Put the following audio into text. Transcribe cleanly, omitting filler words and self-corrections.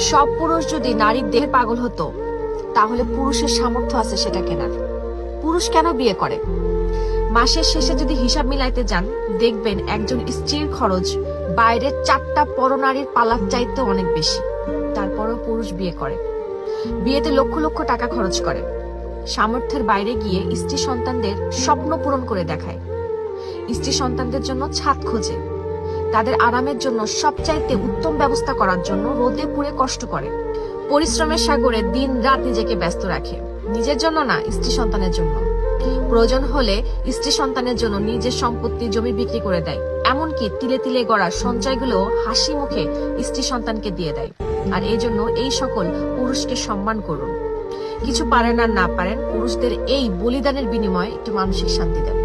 সব পুরুষ যদি নারীর দেহের পাগল হতো তাহলে পুরুষের সামর্থ্য আছে সেটা কেনার। পুরুষ কেন বিয়ে করে? মাসের শেষে যদি হিসাব মিলাইতে যান, দেখবেন একজন স্ত্রীর খরচ বাইরের 4টা পরনারীর পালার চাইতে অনেক বেশি। তারপরও পুরুষ বিয়ে করে। বিয়েতে লক্ষ লক্ষ টাকা খরচ করে। সামর্থ্যের বাইরে গিয়ে স্ত্রী সন্তানদের স্বপ্ন পূরণ করে দেখায়। স্ত্রী সন্তানদের জন্য ছাদ খোঁজে। তাদের আরামের জন্য সবচাইতে উত্তম ব্যবস্থা করার জন্য রোদে পুড়ে কষ্ট করে। পরিশ্রমের সাগরে দিন রাত নিজেকে ব্যস্ত রাখে। নিজের জন্য না, স্ত্রী সন্তানের জন্য। প্রয়োজন হলে স্ত্রী সন্তানের জন্য নিজের সম্পত্তি জমি বিক্রি করে দেয়। এমনকি তিলে তিলে গড়া সঞ্চয়গুলো হাসি মুখে স্ত্রী সন্তানকে দিয়ে দেয়। আর এই জন্য এই সকল পুরুষকে সম্মান করুন। কিছু পারেন আর না পারেন, পুরুষদের এই বলিদানের বিনিময়ে একটু মানসিক শান্তি দেন।